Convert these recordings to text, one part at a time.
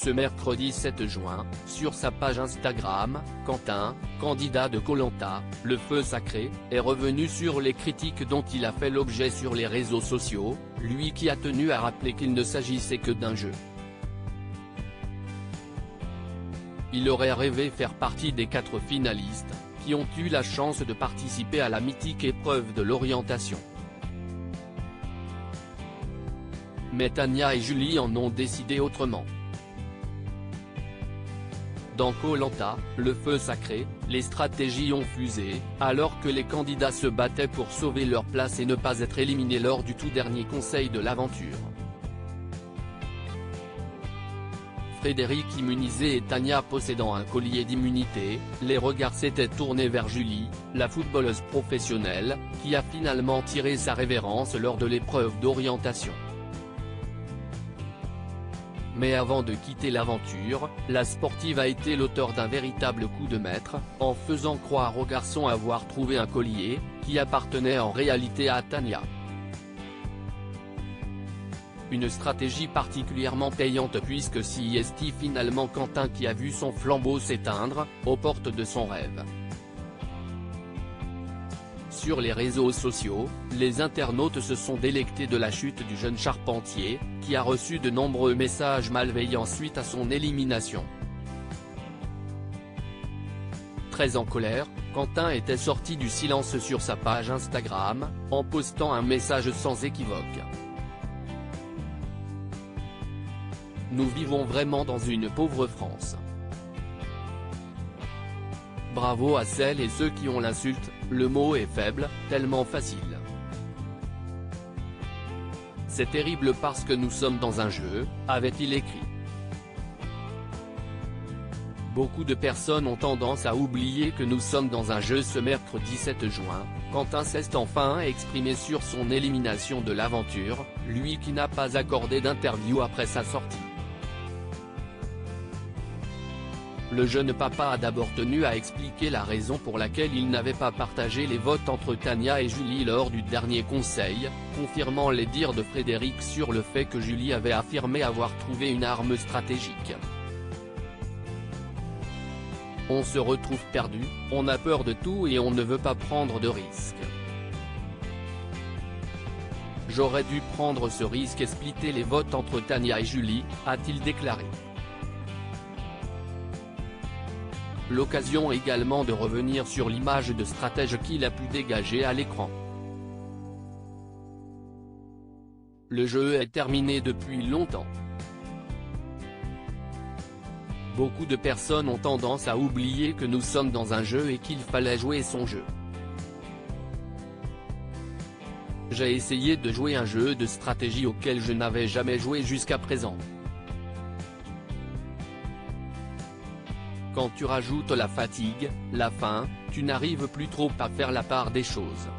Ce mercredi 7 juin, sur sa page Instagram, Quentin, candidat de Koh Lanta, le feu sacré, est revenu sur les critiques dont il a fait l'objet sur les réseaux sociaux, lui qui a tenu à rappeler qu'il ne s'agissait que d'un jeu. Il aurait rêvé faire partie des 4 finalistes, qui ont eu la chance de participer à la mythique épreuve de l'orientation. Mais Tania et Julie en ont décidé autrement. Dans Koh Lanta, le feu sacré, les stratégies ont fusé, alors que les candidats se battaient pour sauver leur place et ne pas être éliminés lors du tout dernier conseil de l'aventure. Frédéric immunisé et Tania possédant un collier d'immunité, les regards s'étaient tournés vers Julie, la footballeuse professionnelle, qui a finalement tiré sa révérence lors de l'épreuve d'orientation. Mais avant de quitter l'aventure, la sportive a été l'auteur d'un véritable coup de maître, en faisant croire aux garçons avoir trouvé un collier, qui appartenait en réalité à Tania. Une stratégie particulièrement payante puisque c'est finalement Quentin qui a vu son flambeau s'éteindre, aux portes de son rêve. Sur les réseaux sociaux, les internautes se sont délectés de la chute du jeune charpentier, qui a reçu de nombreux messages malveillants suite à son élimination. Très en colère, Quentin était sorti du silence sur sa page Instagram, en postant un message sans équivoque. Nous vivons vraiment dans une pauvre France. Bravo à celles et ceux qui ont l'insulte, le mot est faible, tellement facile. C'est terrible parce que nous sommes dans un jeu, avait-il écrit. Beaucoup de personnes ont tendance à oublier que nous sommes dans un jeu. Ce mercredi 7 juin, Quentin s'est enfin exprimé sur son élimination de l'aventure, lui qui n'a pas accordé d'interview après sa sortie. Le jeune papa a d'abord tenu à expliquer la raison pour laquelle il n'avait pas partagé les votes entre Tania et Julie lors du dernier conseil, confirmant les dires de Frédéric sur le fait que Julie avait affirmé avoir trouvé une arme stratégique. On se retrouve perdu, on a peur de tout et on ne veut pas prendre de risques. J'aurais dû prendre ce risque et splitter les votes entre Tania et Julie, a-t-il déclaré. L'occasion également de revenir sur l'image de stratège qu'il a pu dégager à l'écran. Le jeu est terminé depuis longtemps. Beaucoup de personnes ont tendance à oublier que nous sommes dans un jeu et qu'il fallait jouer son jeu. J'ai essayé de jouer un jeu de stratégie auquel je n'avais jamais joué jusqu'à présent. Quand tu rajoutes la fatigue, la faim, tu n'arrives plus trop à faire la part des choses.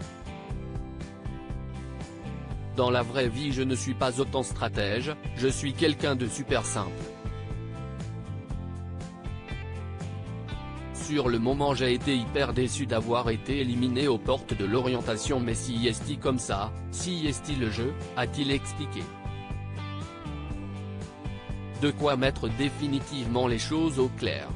Dans la vraie vie je ne suis pas autant stratège, je suis quelqu'un de super simple. Sur le moment j'ai été hyper déçu d'avoir été éliminé aux portes de l'orientation, mais si est-il comme ça, si est-il le jeu, a-t-il expliqué. De quoi mettre définitivement les choses au clair.